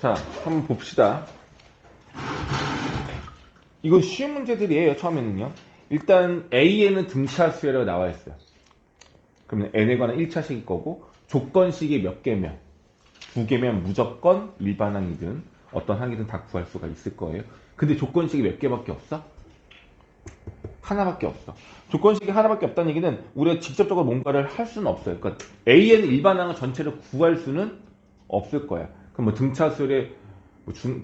자, 한번 봅시다. 이거 쉬운 문제들이에요, 처음에는요. 일단 A에는 등차 수열이라고 나와 있어요. 그러면 N에 관한 1차식일 거고, 조건식이 몇 개면, 두 개면 무조건 일반항이든 어떤 항이든 다 구할 수가 있을 거예요. 근데 조건식이 몇 개밖에 없어? 하나밖에 없어. 조건식이 하나밖에 없다는 얘기는 우리가 직접적으로 뭔가를 할 수는 없어요. 그러니까 A에는 일반항을 전체를 구할 수는 없을 거야. 그럼 뭐 등차 수열의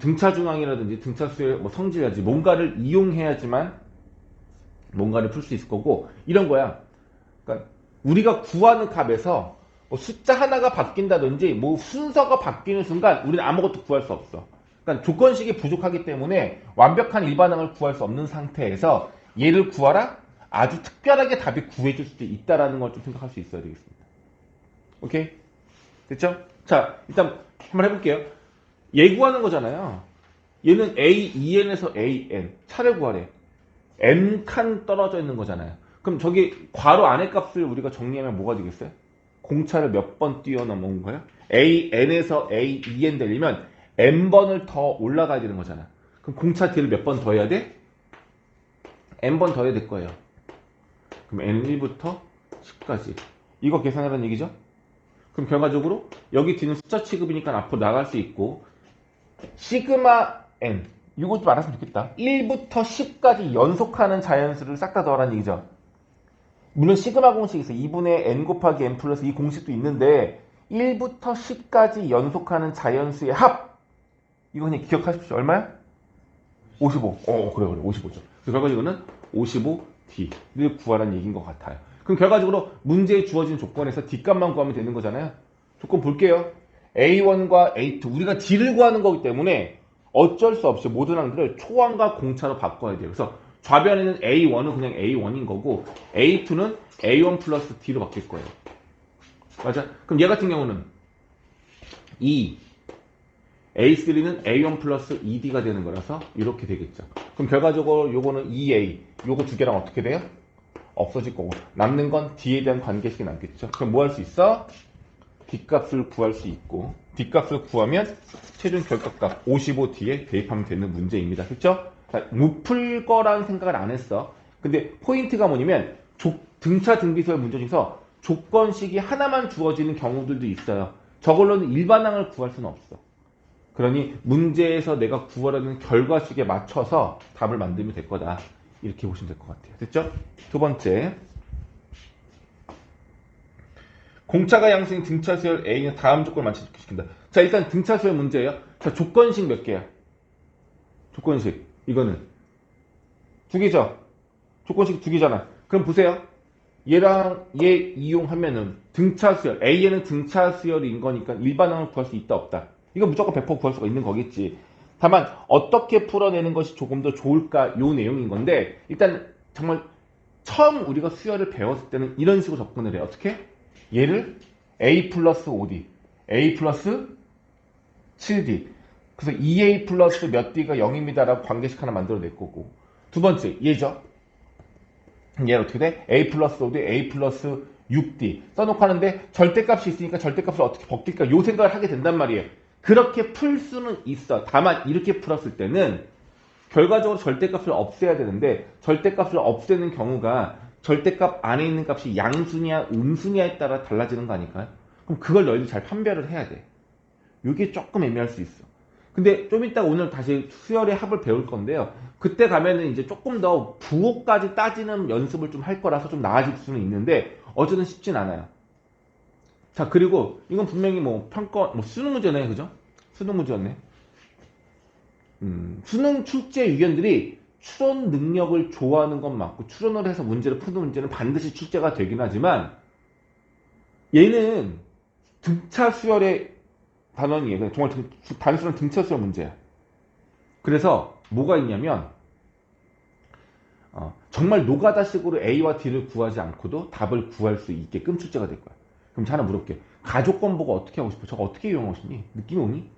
등차 중항이라든지 등차 수열 성질이라든지 뭔가를 이용해야지만 뭔가를 풀 수 있을 거고 이런 거야. 그러니까 우리가 구하는 값에서 뭐 숫자 하나가 바뀐다든지 뭐 순서가 바뀌는 순간 우리는 아무것도 구할 수 없어. 그러니까 조건식이 부족하기 때문에 완벽한 일반항을 구할 수 없는 상태에서 얘를 구하라? 아주 특별하게 답이 구해줄 수도 있다라는 걸 좀 생각할 수 있어야 되겠습니다. 오케이? 됐죠? 자, 일단 한번 해볼게요. 얘 구하는 거잖아요. 얘는 A, EN에서 AN. 차를 구하래. N칸 떨어져 있는 거잖아요. 그럼 저기 괄호 안의 값을 우리가 정리하면 뭐가 되겠어요? 공차를 몇 번 뛰어넘은 거야? AN에서 AEN 되려면 N번을 더 올라가야 되는 거잖아. 그럼 공차 뒤를 몇 번 더 해야 돼? N번 더 해야 될 거예요. 그럼 N은 1부터 10까지. 이거 계산하라는 얘기죠? 그럼 결과적으로 여기 뒤는 숫자 취급이니까 앞으로 나갈 수 있고 시그마 N 이거 좀 알았으면 좋겠다. 1부터 10까지 연속하는 자연수를 싹 다 더하라는 얘기죠. 물론 시그마 공식이 있어. 2분의 n 곱하기 n 플러스 이 공식도 있는데 1부터 10까지 연속하는 자연수의 합 이거 그냥 기억하십시오. 얼마야? 55. 그래 55죠. 결과적으로는 55D를 구하라는 얘기인 것 같아요. 그럼 결과적으로 문제에 주어진 조건에서 D값만 구하면 되는 거잖아요. 조건 볼게요. A1과 A2 우리가 D를 구하는 거기 때문에 어쩔 수 없이 모든 항들을 초항과 공차로 바꿔야 돼요. 그래서 좌변에는 A1은 그냥 A1인 거고 A2는 A1 플러스 D로 바뀔 거예요. 맞아? 그럼 얘 같은 경우는 A3는 A1 플러스 2D가 되는 거라서 이렇게 되겠죠. 그럼 결과적으로 요거는 2A 요거 두 개랑 어떻게 돼요? 없어질 거고 남는 건 D에 대한 관계식이 남겠죠. 그럼 뭐 할 수 있어? D값을 구할 수 있고 D값을 구하면 최종 결과값 55D에 대입하면 되는 문제입니다. 그렇죠? 못 풀 거라는 생각을 안 했어. 근데 포인트가 뭐냐면 등차 등비서의 문제 중에서 조건식이 하나만 주어지는 경우들도 있어요. 저걸로는 일반항을 구할 수는 없어. 그러니 문제에서 내가 구하려는 결과식에 맞춰서 답을 만들면 될 거다. 이렇게 보시면 될 것 같아요. 됐죠? 두 번째. 공차가 양수인 등차수열 A는 다음 조건을 만족시킨다. 자, 일단 등차수열 문제예요. 자, 조건식 몇 개야? 조건식. 이거는 두 개죠? 조건식 두 개잖아. 그럼 보세요. 얘랑 얘 이용하면은 등차수열, A에는 등차수열인 거니까 일반항을 구할 수 있다, 없다. 이거 무조건 100% 구할 수가 있는 거겠지. 다만 어떻게 풀어내는 것이 조금 더 좋을까 요 내용인 건데 일단 정말 처음 우리가 수열을 배웠을 때는 이런 식으로 접근을 해요. 어떻게? 얘를 A 플러스 5D, A 플러스 7D. 그래서 2A 플러스 몇 D가 0입니다라고 관계식 하나 만들어낼 거고. 두 번째, 얘죠. 얘는 어떻게 돼? A 플러스 5D, A 플러스 6D. 써놓고 하는데 절대값이 있으니까 절대값을 어떻게 벗길까? 요 생각을 하게 된단 말이에요. 그렇게 풀 수는 있어. 다만 이렇게 풀었을 때는 결과적으로 절대값을 없애야 되는데 절대값을 없애는 경우가 절대값 안에 있는 값이 양수냐 음수냐에 따라 달라지는 거 아닐까요? 그럼 그걸 너희들 잘 판별을 해야 돼. 이게 조금 애매할 수 있어. 근데 좀 이따 오늘 다시 수열의 합을 배울 건데요. 그때 가면은 이제 조금 더 부호까지 따지는 연습을 좀 할 거라서 좀 나아질 수는 있는데 어쨌든 쉽진 않아요. 자, 그리고 이건 분명히 뭐 수능 문제네, 그죠? 수능 문제였네. 수능 출제 위원들이 추론 능력을 좋아하는 건 맞고 추론을 해서 문제를 푸는 문제는 반드시 출제가 되긴 하지만 얘는 등차 수열의 단원이에요. 정말 단순한 등차 수열 문제야. 그래서 뭐가 있냐면 정말 노가다식으로 A와 D를 구하지 않고도 답을 구할 수 있게끔 출제가 될 거야. 그럼 하나 물어볼게. 가족권 보고 어떻게 하고 싶어? 저거 어떻게 이용하고 싶니? 느낌이 오니?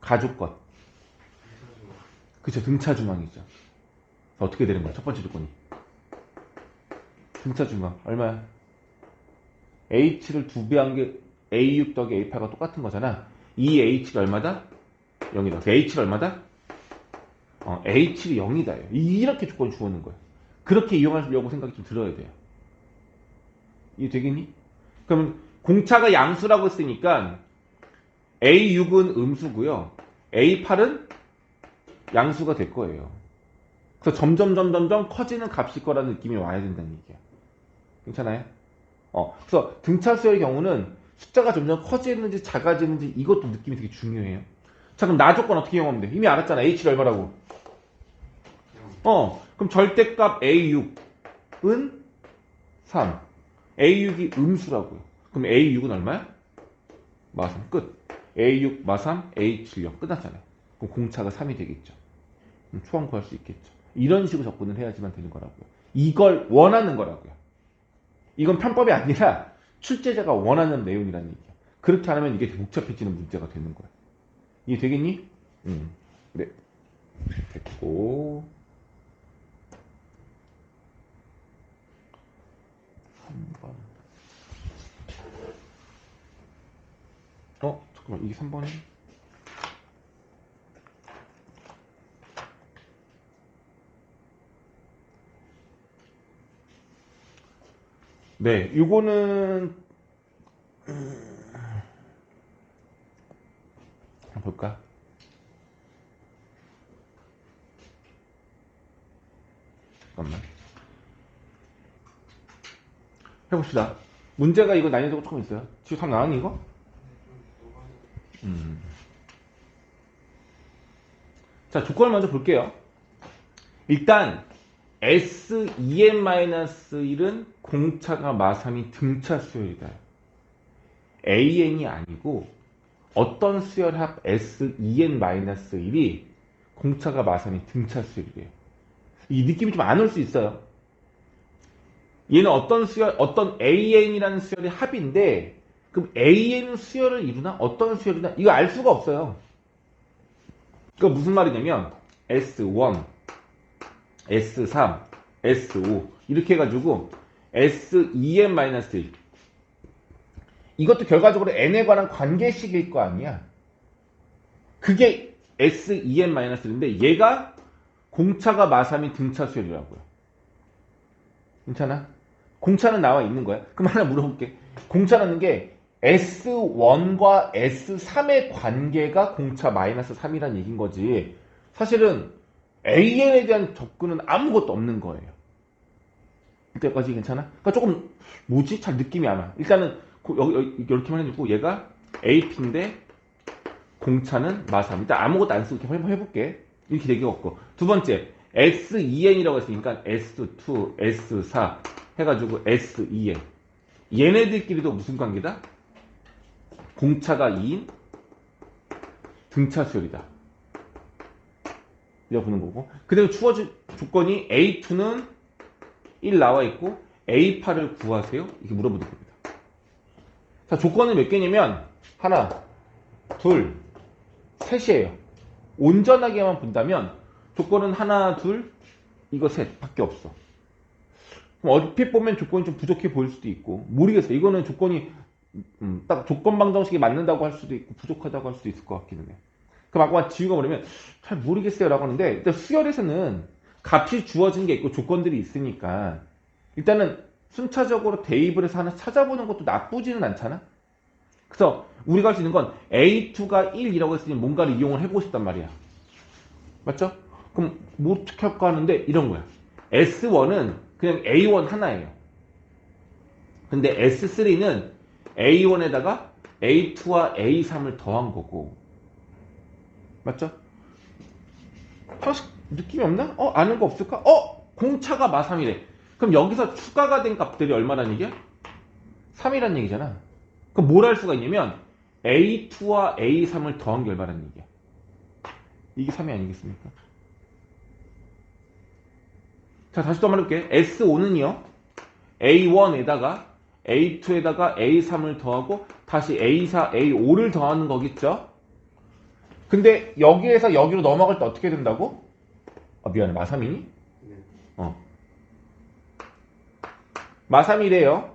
가족권. 그쵸, 등차 중앙이죠. 어떻게 되는 거야? 첫 번째 조건이. 등차 중앙. 얼마야? H를 2배 한 게 A6 더하기 A8가 똑같은 거잖아. 이 H가 얼마다? 0이다. H가 얼마다? H가 0이다. 이렇게 조건이 주어있는 거예요. 그렇게 이용하려고 생각이 좀 들어야 돼요. 이게 되겠니? 그럼 공차가 양수라고 했으니까 A6은 음수고요. A8은 양수가 될 거예요. 그래서 점점 커지는 값일 거라는 느낌이 와야 된다는 얘기야. 괜찮아요? 그래서 등차 수열의 경우는 숫자가 점점 커지는지 작아지는지 이것도 느낌이 되게 중요해요. 자, 그럼 나 조건 어떻게 이용하면 돼? 이미 알았잖아. H가 얼마라고? 그럼 절대값 A6은 3. A6이 음수라고요. 그럼 A6은 얼마야? 마3 끝. A6 마3 A7 0 끝났잖아요. 그럼 공차가 3이 되겠죠. 그럼 초항 구할 수 있겠죠. 이런 식으로 접근을 해야지만 되는 거라고요. 이걸 원하는 거라고요. 이건 편법이 아니라 출제자가 원하는 내용이라는 얘기야. 그렇게 안 하면 이게 복잡해지는 문제가 되는 거야. 이해 되겠니? 네. 됐고. 3번. 잠깐만. 이게 3번이? 네. 요거는 한번 볼까? 잠깐만. 해봅시다. 문제가 이거 난이도가 조금 있어요. 지금 3 나왔니 이거? 자, 조건을 먼저 볼게요. 일단 S2n-1은 공차가 마3이 등차 수열이다. AN이 아니고 어떤 수열합 S2n-1이 공차가 마3이 등차 수열이래요. 이 느낌이 좀 안 올 수 있어요. 얘는 어떤 AN이라는 수열의 합인데, 그럼 AN 수열을 이루나? 어떤 수열이나? 이거 알 수가 없어요. 그러니까 무슨 말이냐면, S1, S3, S5, 이렇게 해가지고, S2n-1. 이것도 결과적으로 n에 관한 관계식일 거 아니야. 그게 S2n-1인데, 얘가 공차가 마3이 등차 수열이라고요. 괜찮아? 공차는 나와 있는 거야. 그럼 하나 물어볼게. 공차라는 게 S1과 S3의 관계가 공차 마이너스 3이라는 얘기인 거지. 사실은 AN에 대한 접근은 아무것도 없는 거예요. 이때까지 괜찮아? 그러니까 조금 뭐지? 잘 느낌이 안 와. 일단은 이렇게만 해주고 얘가 AP인데 공차는 마3. 일단 아무것도 안 쓰고 이렇게 한번 해볼게. 이렇게 되게 없고. 두 번째 S2n이라고 했으니까 S2, S4 해가지고 S2n. 얘네들끼리도 무슨 관계다? 공차가 2인 등차 수열이다. 이렇게 보는 거고. 그대로 주어진 조건이 A2는 1 나와 있고 A8을 구하세요. 이렇게 물어보는 겁니다. 자, 조건은 몇 개냐면 하나, 둘, 셋이에요. 온전하게만 본다면 조건은 하나, 둘, 이거 셋 밖에 없어. 그럼 얼핏 보면 조건이 좀 부족해 보일 수도 있고 모르겠어요. 이거는 조건이 딱 조건 방정식이 맞는다고 할 수도 있고 부족하다고 할 수도 있을 것 같기는 해. 그럼 아까 지우가 뭐냐면 잘 모르겠어요 라고 하는데 일단 수열에서는 값이 주어진 게 있고 조건들이 있으니까 일단은 순차적으로 대입을 해서 하나 찾아보는 것도 나쁘지는 않잖아. 그래서 우리가 할 수 있는 건 A2가 1이라고 했으니 뭔가를 이용을 해보고 싶단 말이야. 맞죠? 그럼 뭐 어떻게 할까 하는데 이런 거야. S1은 그냥 A1 하나예요. 근데 S3는 A1에다가 A2와 A3을 더한 거고. 맞죠? 느낌이 없나? 아는 거 없을까? 공차가 마3이래. 그럼 여기서 추가가 된 값들이 얼마란 얘기야? 3이란 얘기잖아. 그럼 뭘 할 수가 있냐면 A2와 A3을 더한 게 얼마란 얘기야? 이게 3이 아니겠습니까? 자, 다시 또 한번 해볼게. S5는요, A1에다가 A2에다가 A3을 더하고 다시 A4, A5를 더하는 거겠죠? 근데 여기에서 여기로 넘어갈 때 어떻게 된다고? 미안해. 마3이니? 마3이래요.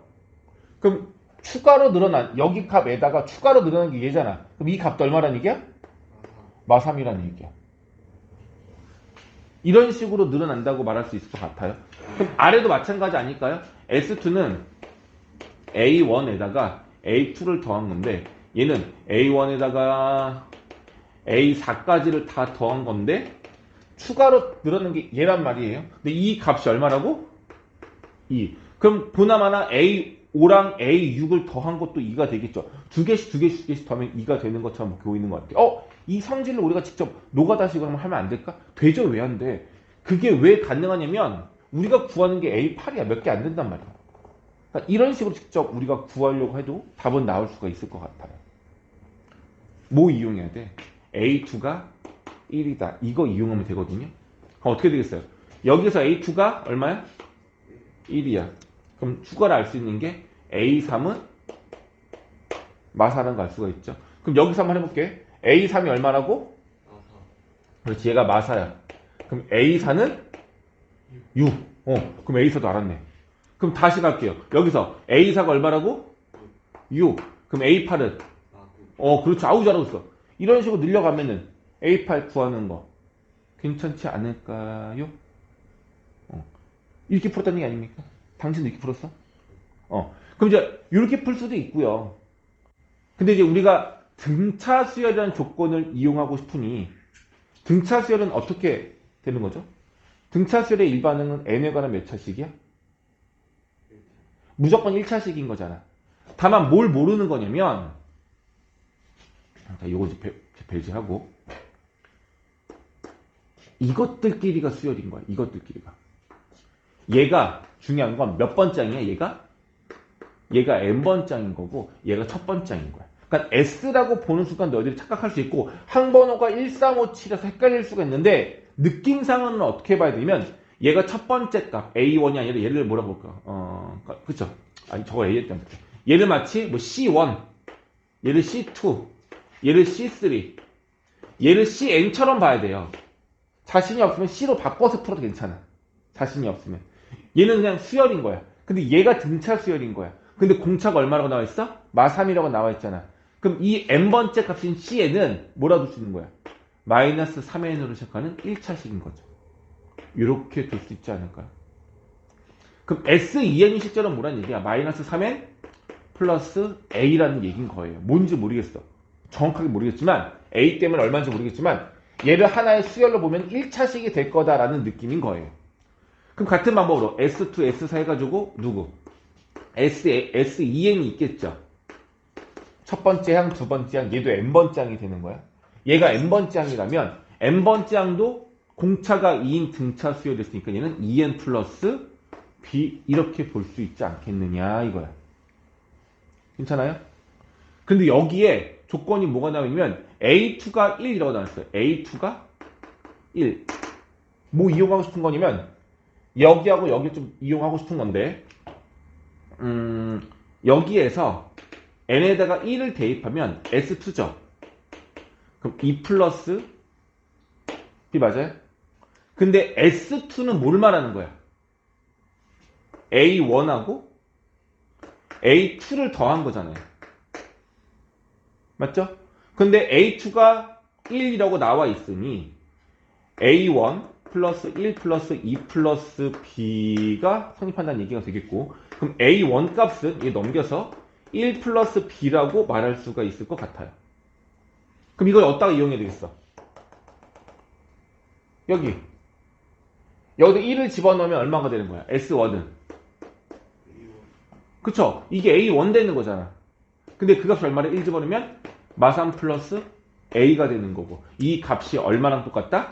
그럼 추가로 늘어난 여기 값에다가 추가로 늘어난 게 얘잖아. 그럼 이 값도 얼마란 얘기야? 마3이라는 얘기야. 이런 식으로 늘어난다고 말할 수 있을 것 같아요. 그럼 아래도 마찬가지 아닐까요? S2는 A1에다가 A2를 더한 건데 얘는 A1에다가 A4까지를 다 더한 건데 추가로 늘어난 게 얘란 말이에요. 근데 이 값이 얼마라고? 2. 그럼 보나마나 A5랑 A6을 더한 것도 2가 되겠죠. 두 개씩 더하면 2가 되는 것처럼 보이는 것 같아요. 이 성질을 우리가 직접 노가다식으로 하면 안 될까? 되죠. 왜 안 돼? 그게 왜 가능하냐면 우리가 구하는 게 A8이야. 몇 개 안 된단 말이야. 그러니까 이런 식으로 직접 우리가 구하려고 해도 답은 나올 수가 있을 것 같아요. 뭐 이용해야 돼? A2가 1이다. 이거 이용하면 되거든요. 그럼 어떻게 되겠어요? 여기서 A2가 얼마야? 1이야. 그럼 추가로 알 수 있는 게 A3은 마사라는 걸 알 수가 있죠. 그럼 여기서 한번 해볼게. A3이 얼마라고? 그렇지. 얘가 마사야. 그럼 A4는 6. 그럼 A4도 알았네. 그럼 다시 갈게요. 여기서 A4가 얼마라고? 6. 그럼 A8은? 그렇죠. 아우 잘하고 있어. 이런 식으로 늘려가면은 A8 구하는 거 괜찮지 않을까요? 이렇게 풀었다는 게 아닙니까? 당신도 이렇게 풀었어? 그럼 이제 이렇게 풀 수도 있고요. 근데 이제 우리가 등차 수열이라는 조건을 이용하고 싶으니 등차 수열은 어떻게 되는 거죠? 등차 수열의 일반응은 n에 관한 몇 차식이야? 무조건 1차식인 거잖아. 다만 뭘 모르는 거냐면 이거 이제 배제하고 이것들끼리가 수열인 거야. 이것들끼리가. 얘가 중요한 건 몇 번장이야? 얘가 n번장인 거고 얘가 첫 번장인 거야. 그러니까 S라고 보는 순간 너희들이 착각할 수 있고 항번호가 1357에서 헷갈릴 수가 있는데 느낌상은 어떻게 봐야 되냐면 얘가 첫 번째 값 A1이 아니라 얘를 뭐라고 볼까? 그쵸? 아니 저거 A였던 거. 얘를 마치 뭐 C1, 얘를 C2, 얘를 C3, 얘를 CN처럼 봐야 돼요. 자신이 없으면 C로 바꿔서 풀어도 괜찮아. 자신이 없으면. 얘는 그냥 수열인 거야. 근데 얘가 등차 수열인 거야. 근데 공차가 얼마라고 나와 있어? 마3이라고 나와 있잖아. 그럼 이 n번째 값인 C에는 뭐라 둘 수 있는 거야? 마이너스 3n으로 시작하는 1차식인 거죠. 이렇게 될 수 있지 않을까요? 그럼 S2n이 실제로 뭐라는 얘기야? 마이너스 3n 플러스 A라는 얘기인 거예요. 뭔지 모르겠어. 정확하게 모르겠지만 A 때문에 얼마인지 모르겠지만 얘를 하나의 수열로 보면 1차식이 될 거다라는 느낌인 거예요. 그럼 같은 방법으로 S2, S4 해가지고 누구? S2n이 있겠죠. 첫 번째 항, 두 번째 항, 얘도 n번째 항이 되는 거야. 얘가 n번째 항이라면 n번째 항도 공차가 2인 등차 수열됐으니까 얘는 2n 플러스 b 이렇게 볼 수 있지 않겠느냐 이거야. 괜찮아요? 근데 여기에 조건이 뭐가 나오냐면 A2가 1이라고 나왔어요. A2가 1. 뭐 이용하고 싶은 거냐면 여기하고 여기 좀 이용하고 싶은 건데 여기에서 n에다가 1을 대입하면 S2죠. 그럼 2 플러스 B 맞아요? 근데 S2는 뭘 말하는 거야? A1하고 A2를 더한 거잖아요. 맞죠? 근데 A2가 1이라고 나와 있으니 A1 플러스 1 플러스 2 플러스 B가 성립한다는 얘기가 되겠고 그럼 A1 값은 얘 넘겨서 1 플러스 B라고 말할 수가 있을 것 같아요. 그럼 이걸 어디다가 이용해야 되겠어? 여기다 1을 집어넣으면 얼마가 되는 거야? S1은 그쵸? 이게 A1 되는 거잖아. 근데 그 값이 얼마를 1 집어넣으면 마3 플러스 A가 되는 거고 이 값이 얼마랑 똑같다?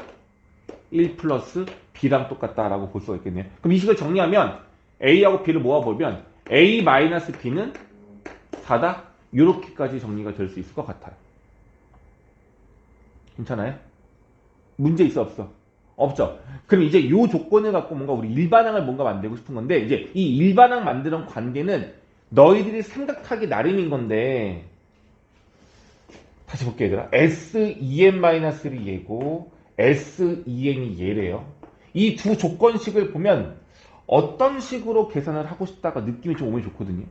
1 플러스 B랑 똑같다라고 볼 수가 있겠네요. 그럼 이 식을 정리하면 A하고 B를 모아보면 A 마이너스 B는 4다? 이렇게까지 정리가 될 수 있을 것 같아요. 괜찮아요? 문제 있어 없어? 없죠? 그럼 이제 이 조건을 갖고 뭔가 우리 일반항을 뭔가 만들고 싶은 건데 이제 이 일반항 만드는 관계는 너희들이 생각하기 나름인 건데 다시 볼게 얘들아. S2n-이 얘고 S2n이 얘래요. 이 두 조건식을 보면 어떤 식으로 계산을 하고 싶다가 느낌이 좀 오면 좋거든요.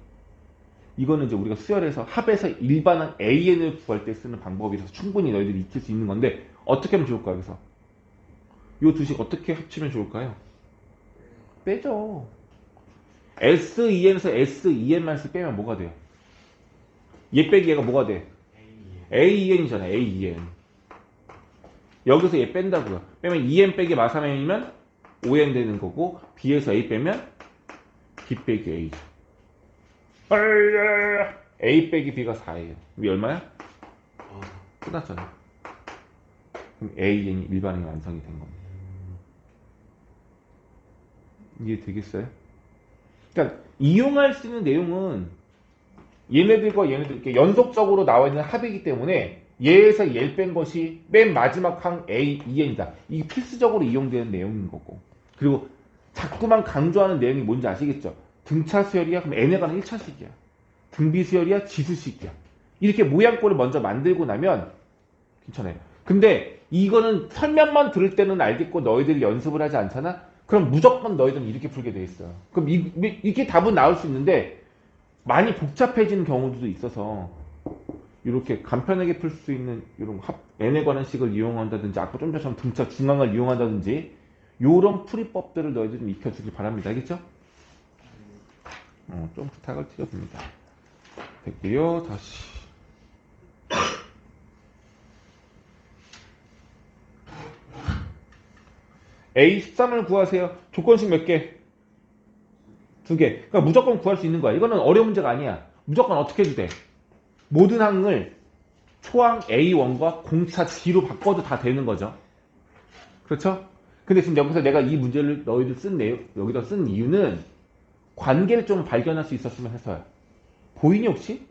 이거는 이제 우리가 수열에서 합에서 일반한 AN을 구할 때 쓰는 방법이라서 충분히 너희들이 익힐 수 있는 건데 어떻게 하면 좋을까요? 그래서 이 두 식 어떻게 합치면 좋을까요? 빼죠. SEN에서 SEN만 빼면 뭐가 돼요? 얘 빼기 얘가 뭐가 돼? AEN이잖아. AEN. 여기서 얘 뺀다고요. 빼면 EN 빼기 마삼N이면 ON 되는 거고 B에서 A 빼면 B 빼기 A죠. A 빼기 B가 4예요. 이게 얼마야? 끝났잖아. 그럼 AN이 일반이 완성이 된 겁니다. 이해 되겠어요? 그러니까 이용할 수 있는 내용은 얘네들과 얘네들 이렇게 연속적으로 나와 있는 합이기 때문에 얘에서 얘를 뺀 것이 맨 마지막 항 A, EN이다. 이게 필수적으로 이용되는 내용인 거고. 그리고 자꾸만 강조하는 내용이 뭔지 아시겠죠? 등차 수열이야? 그럼 n에 관한 1차식이야. 등비 수열이야? 지수식이야. 이렇게 모양꼴을 먼저 만들고 나면 괜찮아요. 근데 이거는 설명만 들을 때는 알겠고 너희들이 연습을 하지 않잖아? 그럼 무조건 너희들은 이렇게 풀게 돼 있어요. 그럼 이게 답은 나올 수 있는데 많이 복잡해지는 경우도 있어서 이렇게 간편하게 풀 수 있는 이런 n에 관한 식을 이용한다든지 아까 좀 전처럼 등차 중앙을 이용한다든지 이런 풀이법들을 너희들 좀 익혀주길 바랍니다. 알겠죠? 좀 부탁을 드렸습니다. 됐고요. 다시 A13을 구하세요. 조건식 몇 개? 2개. 그러니까 무조건 구할 수 있는 거야. 이거는 어려운 문제가 아니야. 무조건 어떻게 해도 돼. 모든 항을 초항 A1과 공차 G로 바꿔도 다 되는 거죠. 그렇죠? 근데 지금 여기서 내가 이 문제를 너희들 여기다 쓴 이유는 관계를 좀 발견할 수 있었으면 해서요. 보이니 혹시?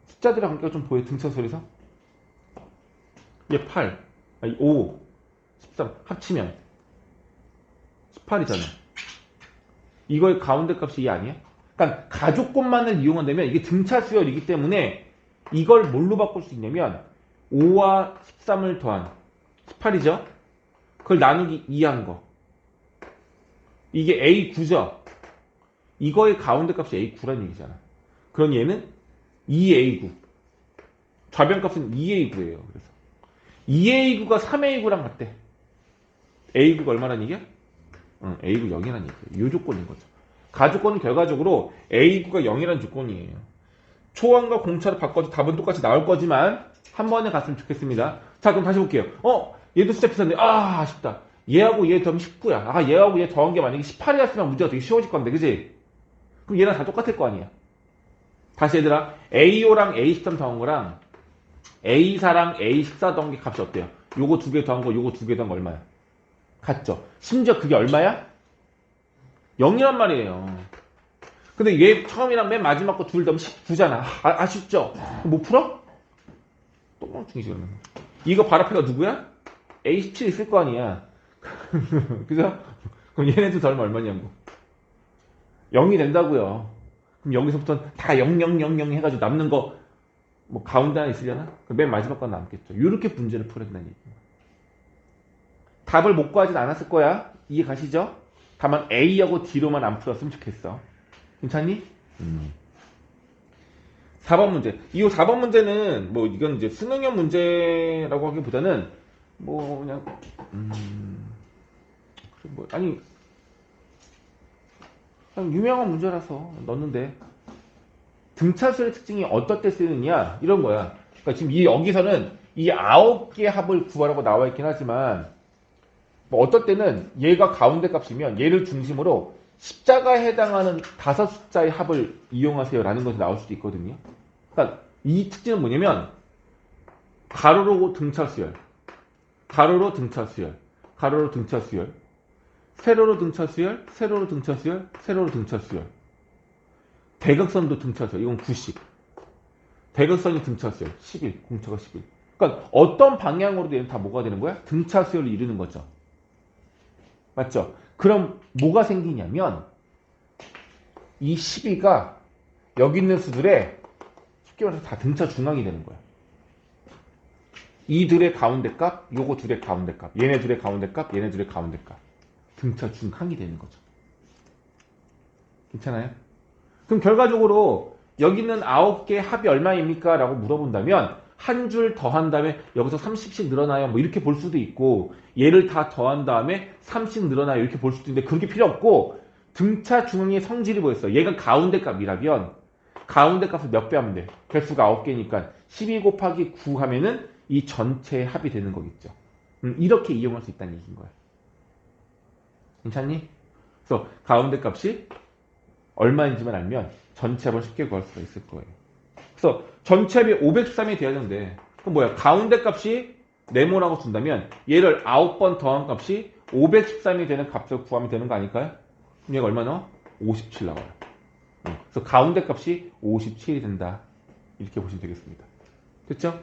숫자들의 관계가 좀 보여? 등차수열에서? 얘 8, 아니 5, 13 합치면 18이잖아. 이거의 가운데 값이 2 아니야? 그러니까 가족권만을 이용한다면 이게 등차수열이기 때문에 이걸 뭘로 바꿀 수 있냐면 5와 13을 더한 18이죠? 그걸 나누기 2한 거. 이게 A9죠? 이거의 가운데 값이 A9란 얘기잖아. 그럼 얘는 2A9. 좌변값은 2A9예요. 그래서 2A9가 3A9랑 같대. A9가 얼마란 얘기야? A9 0이란 얘기예요. 이 조건인 거죠. 가조건은 결과적으로 A9가 0이란 조건이에요. 초항과 공차를 바꿔도 답은 똑같이 나올 거지만 한 번에 갔으면 좋겠습니다. 자, 그럼 다시 볼게요. 얘도 숫자 비슷한데 아쉽다. 얘하고 얘 더하면 19야. 얘하고 얘 더한 게 만약에 18이었으면 문제가 되게 쉬워질 건데, 그지? 그럼 얘랑 다 똑같을 거 아니야. 다시 얘들아, A5랑 A13 더한 거랑 A4랑 A14 더한 게 값이 어때요? 요거 두 개 더한 거, 요거 두 개 더한 거 얼마야? 같죠? 심지어 그게 얼마야? 0이란 말이에요. 근데 얘 처음이랑 맨 마지막 거 둘 더하면 19잖아. 아쉽죠? 못 풀어? 똥멍충이지 그러면. 이거 발 앞에가 누구야? A17 있을 거 아니야. 그죠? 그럼 얘네들 더하면 얼마냐고. 0이 된다고요. 그럼 여기서부터 다 0, 0, 0, 0 해가지고 남는 거 뭐 가운데 하나 있으려나? 맨 마지막 건 남겠죠. 이렇게 문제를 풀어야 된다는 얘기예요. 답을 못 구하진 않았을 거야. 이해 가시죠? 다만 A하고 D로만 안 풀었으면 좋겠어. 괜찮니? 4번 문제. 이 4번 문제는 뭐 이건 이제 수능형 문제라고 하기보다는 뭐 그냥 아니 그냥 유명한 문제라서 넣었는데 등차수의 특징이 어떨 때 쓰느냐 이런 거야. 그러니까 지금 여기서는 이 9개 합을 구하라고 나와 있긴 하지만 뭐 어떨 때는 얘가 가운데 값이면 얘를 중심으로 십자가에 해당하는 5숫자의 합을 이용하세요 라는 것이 나올 수도 있거든요. 그러니까 이 특징은 뭐냐면 가로로 등차수열, 가로로 등차수열, 가로로 등차수열, 세로로 등차수열, 세로로 등차수열, 세로로 등차수열, 대각선도 등차수열. 이건 90. 대각선이 등차수열 11, 공차가 11. 그러니까 어떤 방향으로도 얘는 다 뭐가 되는 거야? 등차수열을 이루는 거죠. 맞죠? 그럼 뭐가 생기냐면 이 12가 여기 있는 수들의 쉽게 말해서 다 등차 중앙이 되는 거야. 이 둘의 가운데 값, 요거 둘의 가운데 값, 얘네 둘의 가운데 값, 얘네 둘의 가운데 값. 등차 중항이 되는 거죠. 괜찮아요? 그럼 결과적으로 여기는 9개 합이 얼마입니까? 라고 물어본다면 한 줄 더한 다음에 여기서 30씩 늘어나요. 뭐 이렇게 볼 수도 있고 얘를 다 더한 다음에 3씩 늘어나요. 이렇게 볼 수도 있는데 그렇게 필요 없고 등차 중앙의 성질이 뭐였어? 얘가 가운데 값이라면 가운데 값을 몇 배 하면 돼? 개수가 9개니까 12 곱하기 9 하면은 이 전체의 합이 되는 거겠죠. 이렇게 이용할 수 있다는 얘기인 거야. 괜찮니? 그래서 가운데 값이 얼마인지만 알면 전체 합을 쉽게 구할 수가 있을 거예요. 그래서 전체 합이 503이 돼야 되는데 그럼 뭐야? 가운데 값이 네모라고 준다면 얘를 9번 더한 값이 513이 되는 값을 구하면 되는 거 아닐까요? 그럼 얘가 얼마 나와? 57 나와요. 그래서 가운데 값이 57이 된다. 이렇게 보시면 되겠습니다. 됐죠?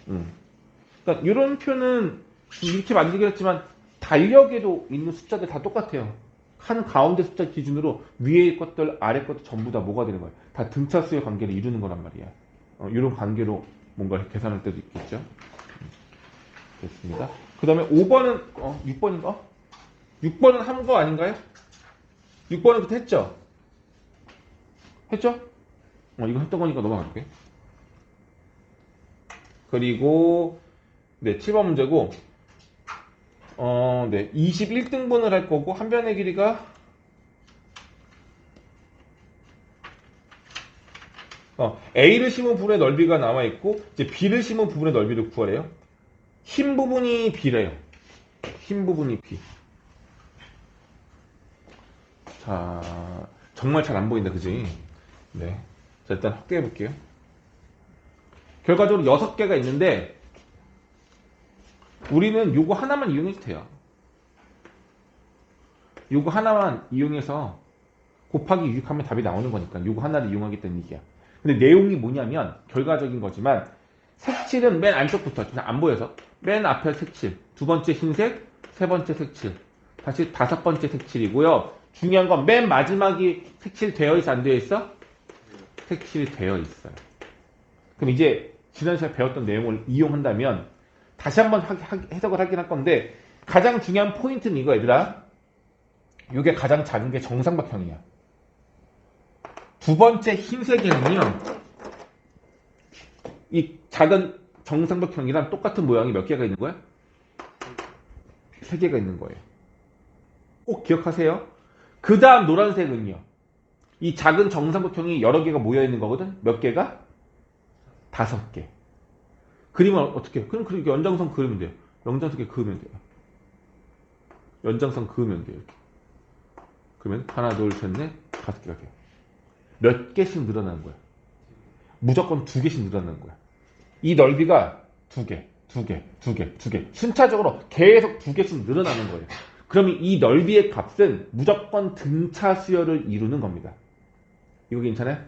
그러니까 이런 표는 이렇게 만들긴 했지만 달력에도 있는 숫자들 다 똑같아요. 한 가운데 숫자 기준으로 위에 것들, 아래 것들 전부 다 뭐가 되는 거예요? 다 등차수의 관계를 이루는 거란 말이야. 이런 관계로 뭔가 계산할 때도 있겠죠. 됐습니다. 그 다음에 5번은 6번인가? 6번은 한 거 아닌가요? 6번은 그때 했죠? 했죠? 이거 했던 거니까 넘어갈게. 그리고 네, 7번 문제고 네, 21등분을 할 거고 한 변의 길이가 A를 심은 부분의 넓이가 나와 있고 이제 B를 심은 부분의 넓이를 구하래요. 흰 부분이 B래요. 흰 부분이 B. 자, 정말 잘 안 보인다, 그지? 네. 자, 일단 확대해 볼게요. 결과적으로 6개가 있는데 우리는 요거 하나만 이용해도 돼요. 요거 하나만 이용해서 곱하기 유익하면 답이 나오는 거니까 요거 하나를 이용하겠다는 얘기야. 근데 내용이 뭐냐면 결과적인 거지만 색칠은 맨 안쪽부터 그냥 안 보여서 맨 앞에 색칠, 두 번째 흰색, 세 번째 색칠, 다시 다섯 번째 색칠이고요. 중요한 건 맨 마지막이 색칠되어 있어 안 되어 있어? 색칠이 되어 있어요. 그럼 이제 지난 시간에 배웠던 내용을 이용한다면 다시 한번 해석을 하긴 할 건데 가장 중요한 포인트는 이거 얘들아. 이게 가장 작은 게 정삼각형이야. 두 번째 흰색에는요. 이 작은 정삼각형이랑 똑같은 모양이 몇 개가 있는 거야? 3개가 있는 거예요. 꼭 기억하세요. 그 다음 노란색은요. 이 작은 정삼각형이 여러 개가 모여 있는 거거든. 몇 개가? 5개. 그림은 어떻게 해? 그럼 그렇게 연장선 그으면 돼요. 연장선 그으면 돼요. 연장선 그으면 돼요. 그러면 하나, 둘, 셋, 넷, 5개가 돼요. 몇 개씩 늘어나는 거야? 무조건 2개씩 늘어나는 거야. 이 넓이가 2개, 2개, 2개, 2개. 순차적으로 계속 2개씩 늘어나는 거예요. 그러면 이 넓이의 값은 무조건 등차 수열을 이루는 겁니다. 이거 괜찮아요?